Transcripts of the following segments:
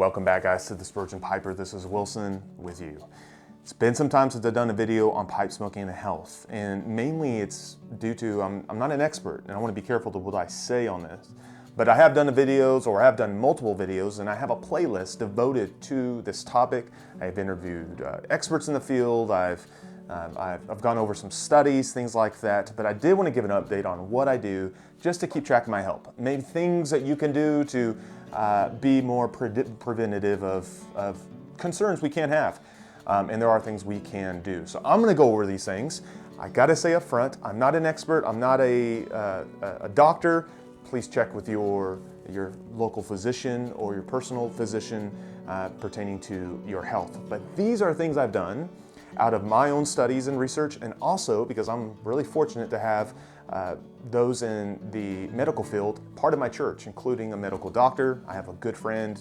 Welcome back, guys, to the Spurgeon Piper. This is Wilson with you. It's been some time since I've done a video on pipe smoking and health, and mainly it's due to I'm not an expert, and I want to be careful to what I say on this. But I have done the videos, or I have done multiple videos, and I have a playlist devoted to this topic. I've interviewed experts in the field. I've gone over some studies, things like that. But I did want to give an update on what I do, just to keep track of my health. Maybe things that you can do to be more preventative of concerns we can't have. And there are things we can do. So I'm going to go over these things. I got to say up front, I'm not an expert. I'm not a doctor. Please check with your local physician or your personal physician pertaining to your health. But these are things I've done out of my own studies and research, and also because I'm really fortunate to have those in the medical field, part of my church, including a medical doctor. I have a good friend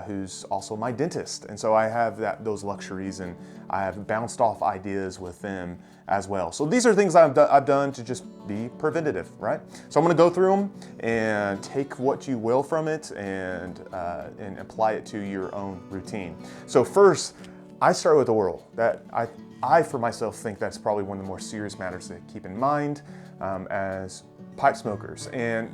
who's also my dentist, and so I have those luxuries, and I have bounced off ideas with them as well. So these are things I've done to just be preventative, right? So I'm going to go through them and take what you will from it and apply it to your own routine. So first, I start with the oral. That I for myself think that's probably one of the more serious matters to keep in mind as pipe smokers. And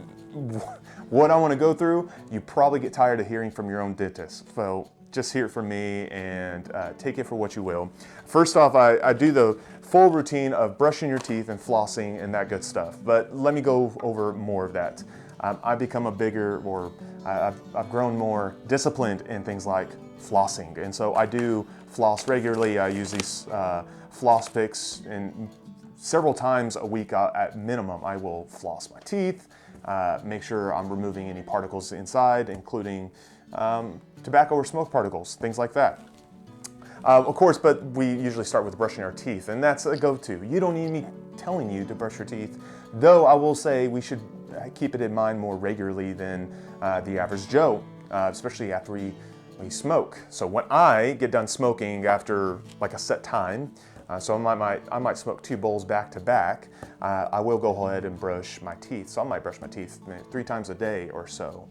what I want to go through, you probably get tired of hearing from your own dentist. So just hear it from me and take it for what you will. First off, I do the full routine of brushing your teeth and flossing and that good stuff. But let me go over more of that. I've become I've grown more disciplined in things like flossing. And so I do floss regularly. I use these floss picks, and several times a week at minimum I will floss my teeth, make sure I'm removing any particles inside, including tobacco or smoke particles, things like that. Of course, but we usually start with brushing our teeth, and that's a go-to. You don't need me telling you to brush your teeth, though I will say we should keep it in mind more regularly than the average Joe, especially after we smoke. So when I get done smoking after like a set time, so I might smoke 2 bowls back to back, I will go ahead and brush my teeth. So I might brush my teeth 3 times a day or so.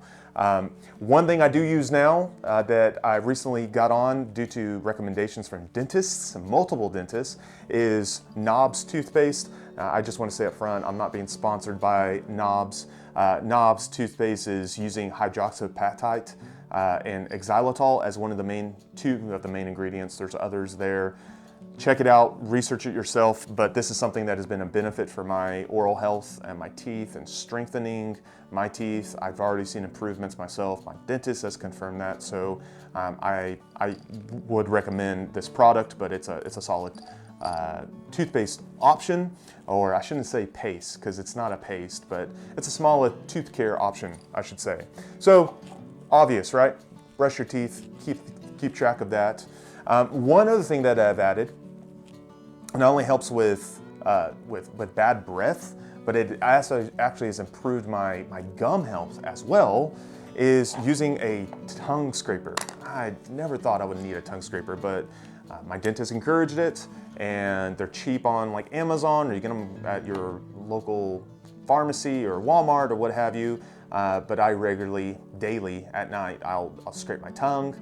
One thing I do use now that I recently got on due to recommendations from dentists, multiple dentists, is Knobs toothpaste. I just want to say up front, I'm not being sponsored by Knobs. Knobs toothpaste is using hydroxyapatite and xylitol as one of the main ingredients. There's others there. Check it out, research it yourself, but this is something that has been a benefit for my oral health and my teeth and strengthening my teeth. I've already seen improvements myself. My dentist has confirmed that, so I would recommend this product, but it's a solid toothpaste option, or I shouldn't say paste because it's not a paste, but it's a small tooth care option, I should say. So obvious, right? Brush your teeth, keep track of that. One other thing that I've added, not only helps with bad breath, but it actually has improved my gum health as well, is using a tongue scraper. I never thought I would need a tongue scraper, but my dentist encouraged it, and they're cheap on like Amazon, or you get them at your local pharmacy or Walmart or what have you. But I regularly, daily, at night, I'll scrape my tongue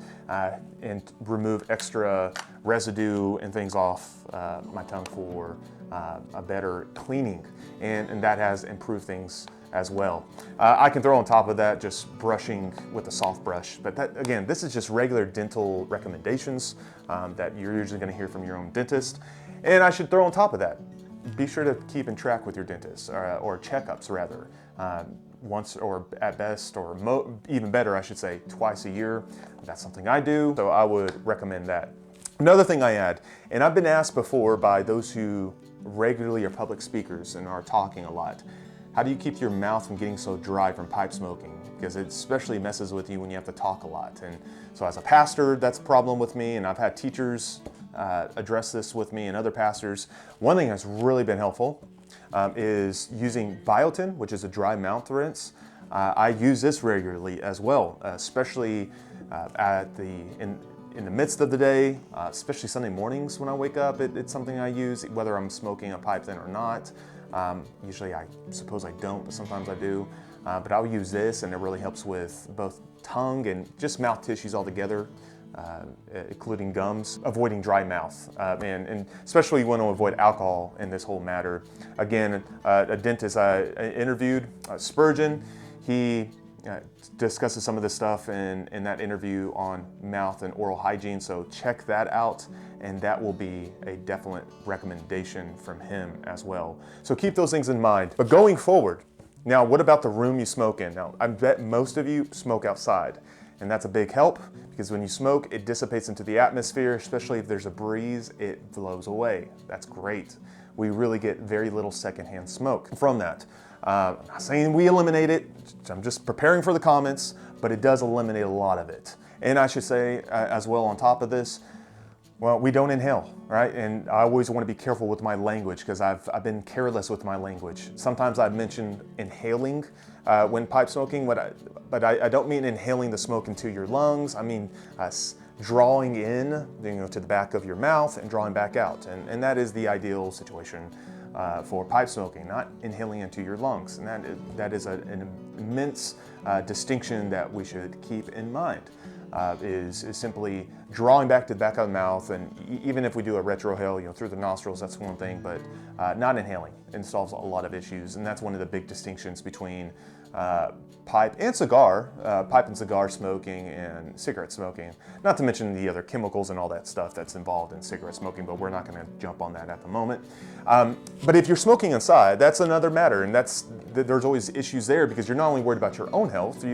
and remove extra residue and things off my tongue for a better cleaning, and that has improved things as well. I can throw on top of that just brushing with a soft brush, but that, again, this is just regular dental recommendations that you're usually going to hear from your own dentist. And I should throw on top of that, be sure to keep in track with your dentist, or checkups rather. Once, or at best, or even better, I should say, twice a year. That's something I do, so I would recommend that. Another thing I add, and I've been asked before by those who regularly are public speakers and are talking a lot, how do you keep your mouth from getting so dry from pipe smoking? Because it especially messes with you when you have to talk a lot. And so as a pastor, that's a problem with me, and I've had teachers address this with me and other pastors. One thing that's really been helpful is using biotin, which is a dry mouth rinse. I use this regularly as well, especially in the midst of the day, especially Sunday mornings when I wake up. It's something I use, whether I'm smoking a pipe then or not. Usually I suppose I don't, but sometimes I do. But I'll use this, and it really helps with both tongue and just mouth tissues altogether, including gums, avoiding dry mouth. And especially you want to avoid alcohol in this whole matter. Again, a dentist I interviewed, Spurgeon, he discusses some of this stuff in that interview on mouth and oral hygiene, so check that out, and that will be a definite recommendation from him as well. So keep those things in mind. But going forward, now what about the room you smoke in? Now, I bet most of you smoke outside, and that's a big help, because when you smoke, it dissipates into the atmosphere, especially if there's a breeze, it blows away. That's great. We really get very little secondhand smoke from that. I'm not saying we eliminate it, I'm just preparing for the comments, but it does eliminate a lot of it. And I should say as well on top of this, well, we don't inhale, right? And I always want to be careful with my language, because I've been careless with my language. Sometimes I've mentioned inhaling when pipe smoking, but I don't mean inhaling the smoke into your lungs. I mean drawing in, to the back of your mouth and drawing back out. And that is the ideal situation for pipe smoking, not inhaling into your lungs. And that is an immense distinction that we should keep in mind. Is simply drawing back to the back of the mouth, and even if we do a retrohale, through the nostrils, that's one thing, but not inhaling. It solves a lot of issues, and that's one of the big distinctions between pipe and cigar smoking and cigarette smoking. Not to mention the other chemicals and all that stuff that's involved in cigarette smoking, but we're not going to jump on that at the moment. But if you're smoking inside, that's another matter, and there's always issues there, because you're not only worried about your own health,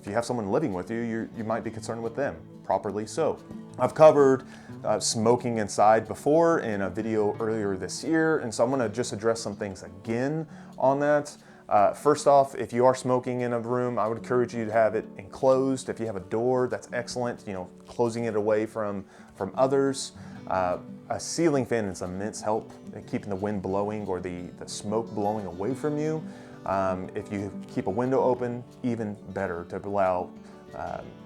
if you have someone living with you, you might be concerned with them, properly so. I've covered smoking inside before in a video earlier this year, and so I'm gonna just address some things again on that. First off, if you are smoking in a room, I would encourage you to have it enclosed. If you have a door, that's excellent, closing it away from others. A ceiling fan is immense help in keeping the wind blowing or the smoke blowing away from you. If you keep a window open, even better, to allow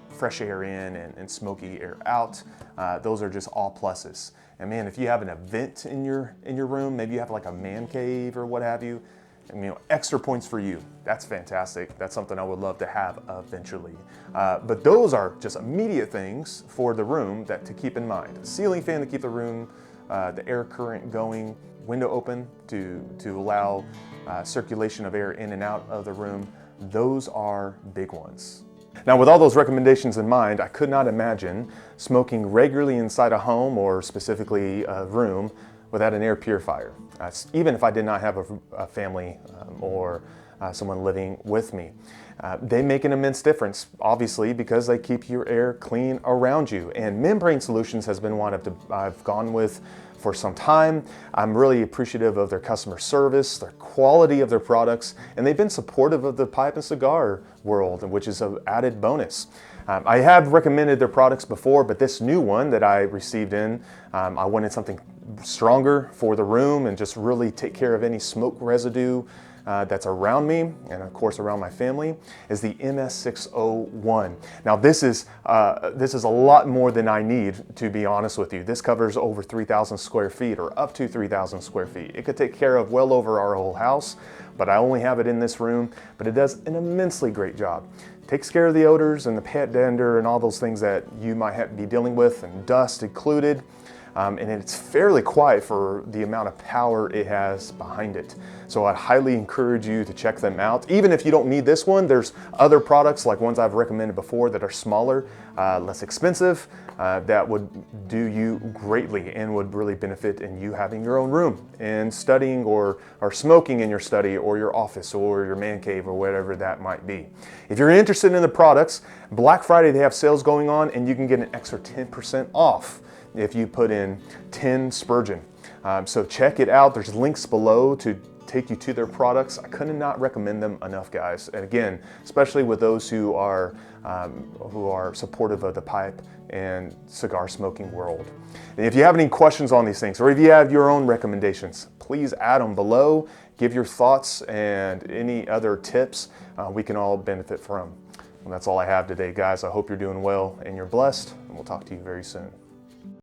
fresh air in and smoky air out. Those are just all pluses. And man, if you have an event in your room, maybe you have like a man cave or what have you, extra points for you. That's fantastic. That's something I would love to have eventually. But those are just immediate things for the room to keep in mind. A ceiling fan to keep the room, the air current going, window open to allow circulation of air in and out of the room. Those are big ones. Now, with all those recommendations in mind, I could not imagine smoking regularly inside a home, or specifically a room, without an air purifier, even if I did not have a family or someone living with me. They make an immense difference, obviously, because they keep your air clean around you. And Membrane Solutions has been one I've gone with for some time. I'm really appreciative of their customer service, their quality of their products, and they've been supportive of the pipe and cigar world, which is an added bonus. I have recommended their products before, but this new one that I received I wanted something stronger for the room and just really take care of any smoke residue that's around me, and of course around my family, is the MS601. Now this is a lot more than I need, to be honest with you. This covers over 3,000 square feet, or up to 3,000 square feet. It could take care of well over our whole house, but I only have it in this room. But it does an immensely great job. Takes care of the odors and the pet dander and all those things that you might be dealing with, and dust included. And it's fairly quiet for the amount of power it has behind it. So I'd highly encourage you to check them out. Even if you don't need this one, there's other products like ones I've recommended before that are smaller, less expensive, that would do you greatly and would really benefit in you having your own room and studying or smoking in your study or your office or your man cave or whatever that might be. If you're interested in the products, Black Friday they have sales going on, and you can get an extra 10% off if you put in 10 Spurgeon. So check it out. There's links below to take you to their products. I could not recommend them enough, guys. And again, especially with those who are supportive of the pipe and cigar smoking world. And if you have any questions on these things, or if you have your own recommendations, please add them below. Give your thoughts and any other tips we can all benefit from. And that's all I have today, guys. I hope you're doing well and you're blessed, and we'll talk to you very soon.